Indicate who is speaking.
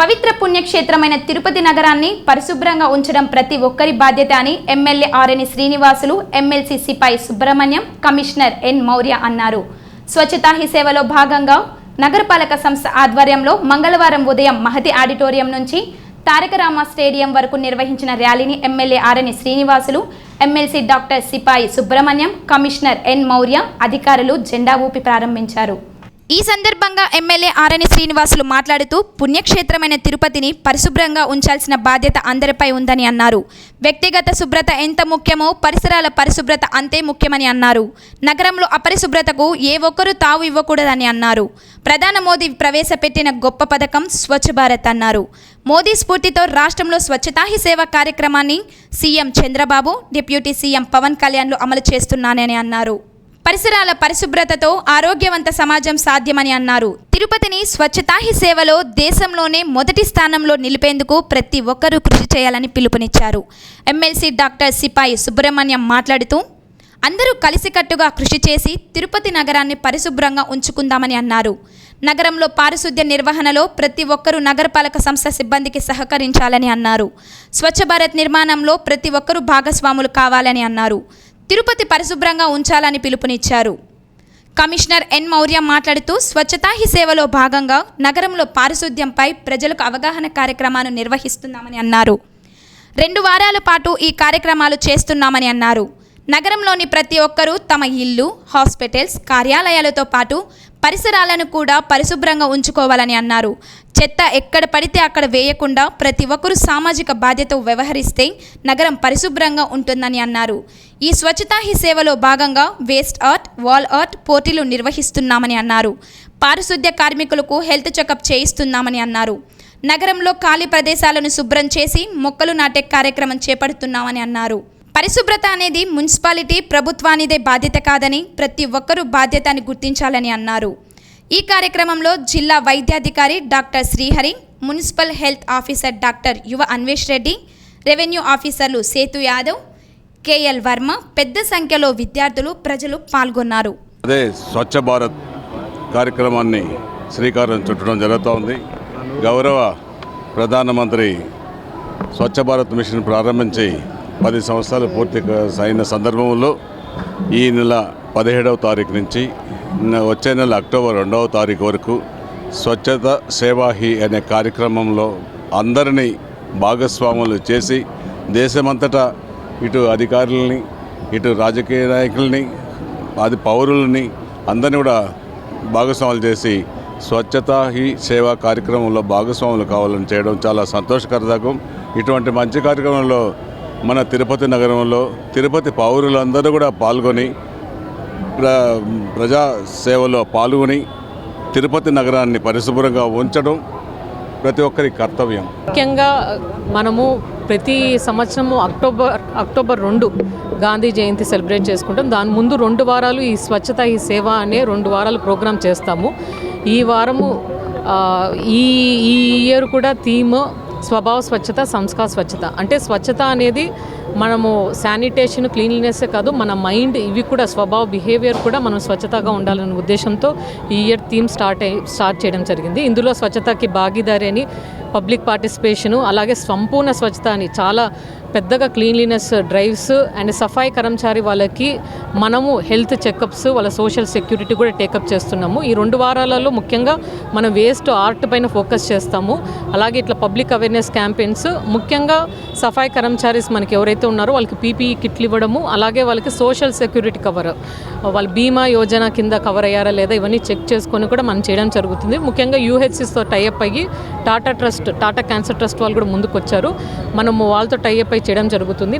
Speaker 1: పవిత్ర పుణ్యక్షేత్రమైన తిరుపతి నగరాన్ని పరిశుభ్రంగా ఉంచడం ప్రతి ఒక్కరి బాధ్యత అని ఎమ్మెల్యే ఆర్ఎని శ్రీనివాసులు, ఎమ్మెల్సీ సిపాయి సుబ్రహ్మణ్యం, కమిషనర్ ఎన్ మౌర్య అన్నారు. స్వచ్ఛతా హీ సేవలో భాగంగా నగరపాలక సంస్థ ఆధ్వర్యంలో మంగళవారం ఉదయం మహతి ఆడిటోరియం నుంచి తారకరామ స్టేడియం వరకు నిర్వహించిన ర్యాలీని MLA Arani Srinivasulu, MLC doctor Sipai Subrahmanyam, commissioner N Maurya అధికారులు జెండా ఊపి ప్రారంభించారు. ఈ సందర్భంగా ఎమ్మెల్యే ఆర్ఎని శ్రీనివాసులు మాట్లాడుతూ పుణ్యక్షేత్రమైన తిరుపతిని పరిశుభ్రంగా ఉంచాల్సిన బాధ్యత అందరిపై ఉందని అన్నారు. వ్యక్తిగత శుభ్రత ఎంత ముఖ్యమో పరిసరాల పరిశుభ్రత అంతే ముఖ్యమని అన్నారు. నగరంలో అపరిశుభ్రతకు ఏ ఒక్కరూ తావు ఇవ్వకూడదని అన్నారు. ప్రధాని మోదీ ప్రవేశపెట్టిన గొప్ప పథకం స్వచ్ఛ భారత్ అన్నారు. మోదీ స్ఫూర్తితో రాష్ట్రంలో స్వచ్ఛతా హీ సేవ కార్యక్రమాన్ని CM Chandrababu, deputy CM Pawan కళ్యాణ్లు అమలు చేస్తున్నానని అన్నారు. పరిసరాల పరిశుభ్రతతో ఆరోగ్యవంత సమాజం సాధ్యమని అన్నారు. తిరుపతిని స్వచ్ఛతా హీ సేవలో దేశంలోనే మొదటి స్థానంలో నిలిపేందుకు ప్రతి ఒక్కరూ కృషి చేయాలని పిలుపునిచ్చారు. ఎమ్మెల్సీ డాక్టర్ సిపాయి సుబ్రహ్మణ్యం మాట్లాడుతూ అందరూ కలిసికట్టుగా కృషి చేసి తిరుపతి నగరాన్ని పరిశుభ్రంగా ఉంచుకుందామని అన్నారు. నగరంలో పారిశుద్ధ్య నిర్వహణలో ప్రతి ఒక్కరూ నగరపాలక సంస్థ సిబ్బందికి సహకరించాలని అన్నారు. స్వచ్ఛ భారత్ నిర్మాణంలో ప్రతి ఒక్కరూ భాగస్వాములు కావాలని అన్నారు. తిరుపతి పరిశుభ్రంగా ఉంచాలని పిలుపునిచ్చారు. కమిషనర్ ఎన్ మౌర్య మాట్లాడుతూ స్వచ్ఛతా హీ సేవలో భాగంగా నగరంలో పారిశుద్ధ్యంపై ప్రజలకు అవగాహన కార్యక్రమాన్ని నిర్వహిస్తున్నామని అన్నారు. 2 వారాల పాటు ఈ కార్యక్రమాలు చేస్తున్నామని అన్నారు. నగరంలోని ప్రతి ఒక్కరూ తమ ఇల్లు, హాస్పిటల్స్, కార్యాలయాలతో పాటు పరిసరాలను కూడా పరిశుభ్రంగా ఉంచుకోవాలని అన్నారు. చెత్త ఎక్కడ పడితే అక్కడ వేయకుండా ప్రతి ఒక్కరూ సామాజిక బాధ్యత వ్యవహరిస్తే నగరం పరిశుభ్రంగా ఉంటుందని అన్నారు. ఈ స్వచ్ఛతా హీ సేవలో భాగంగా వేస్ట్ ఆర్ట్, వాల్ ఆర్ట్ పోటీలు నిర్వహిస్తున్నామని అన్నారు. పారిశుద్ధ్య కార్మికులకు హెల్త్ చెకప్ చేయిస్తున్నామని అన్నారు. నగరంలో ఖాళీ ప్రదేశాలను శుభ్రం చేసి మొక్కలు నాటే కార్యక్రమం చేపడుతున్నామని అన్నారు. పరిశుభ్రత అనేది మున్సిపాలిటీ ప్రభుత్వానిదే బాధ్యత కాదని ప్రతి ఒక్కరూ బాధ్యతని గుర్తించాలని అన్నారు. ఈ కార్యక్రమంలో జిల్లా వైద్యాధికారి doctor Srihari, municipal health officer doctor Yuva Anvesh Reddy, revenue ఆఫీసర్లు సేతు యాదవ్, కేఎల్ వర్మ, పెద్ద సంఖ్యలో విద్యార్థులు, ప్రజలు పాల్గొన్నారు.
Speaker 2: అదే స్వచ్ఛ భారత్ కార్యక్రమాన్ని శ్రీకారం చుట్టడం జరుగుతోంది. గౌరవ ప్రధానమంత్రి స్వచ్ఛ భారత్ మిషన్ ప్రారంభించి 10 సంవత్సరాలు పూర్తి అయిన సందర్భంలో ఈ నెల 17వ తారీఖు నుంచి వచ్చే నెల అక్టోబర్ 2వ తారీఖు వరకు స్వచ్ఛత సేవా హీ అనే కార్యక్రమంలో అందరినీ భాగస్వాములు చేసి దేశమంతటా ఇటు అధికారులని, ఇటు రాజకీయ నాయకుల్ని, పౌరులని అందరినీ కూడా భాగస్వాములు చేసి స్వచ్ఛతా హీ సేవా కార్యక్రమంలో భాగస్వాములు కావాలని చేయడం చాలా సంతోషకరదకం. ఇటువంటి మంచి కార్యక్రమంలో మన తిరుపతి నగరంలో తిరుపతి పౌరులందరూ కూడా పాల్గొని ప్రజా సేవలో పాల్గొని తిరుపతి నగరాన్ని పరిశుభ్రంగా ఉంచడం ప్రతి ఒక్కరి కర్తవ్యం.
Speaker 3: ముఖ్యంగా మనము ప్రతి సంవత్సరము అక్టోబర్ 2 గాంధీ జయంతి సెలబ్రేట్ చేసుకుంటాం. దాని ముందు 2 వారాలు ఈ స్వచ్ఛత ఈ సేవ అనే 2 వారాలు ప్రోగ్రాం చేస్తాము. ఈ వారము ఈ ఇయర్ కూడా థీమ్ స్వభావ స్వచ్ఛత, సంస్కార స్వచ్ఛత. అంటే స్వచ్ఛత అనేది మనము శానిటేషన్, క్లీన్లీనెస్సే కాదు, మన మైండ్ ఇవి కూడా స్వభావ బిహేవియర్ కూడా మనం స్వచ్ఛతగా ఉండాలనే ఉద్దేశంతో ఈ ఇయర్ థీమ్ స్టార్ట్ చేయడం జరిగింది. ఇందులో స్వచ్ఛతకి భాగీదారి అని పబ్లిక్ పార్టిసిపేషను, అలాగే సంపూర్ణ స్వచ్ఛత అని చాలా పెద్దగా క్లీన్లీనెస్ డ్రైవ్స్ అండ్ సఫాయి కర్మచారి వాళ్ళకి మనము హెల్త్ చెకప్స్, వాళ్ళ సోషల్ సెక్యూరిటీ కూడా టేకప్ చేస్తున్నాము. ఈ 2 వారాలలో ముఖ్యంగా మనం వేస్ట్ ఆర్ట్ పైన ఫోకస్ చేస్తాము. అలాగే ఇట్లా పబ్లిక్ అవేర్నెస్ క్యాంపెయిన్స్, ముఖ్యంగా సఫాయి కర్మచారీస్ మనకి ఎవరైతే ఉన్నారో వాళ్ళకి పీపీఈ కిట్లు ఇవ్వడము, అలాగే వాళ్ళకి సోషల్ సెక్యూరిటీ కవర్, వాళ్ళ బీమా యోజన కింద కవర్ అయ్యారా లేదా ఇవన్నీ చెక్ చేసుకొని కూడా మనం చేయడం జరుగుతుంది. ముఖ్యంగా యూహెచ్సిస్తో టైఅప్ అయ్యి టాటా క్యాన్సర్ ట్రస్ట్ వాళ్ళు కూడా ముందుకు వచ్చారు. మనము వాళ్ళతో టైఅప్ చేయడం జరుగుతుంది.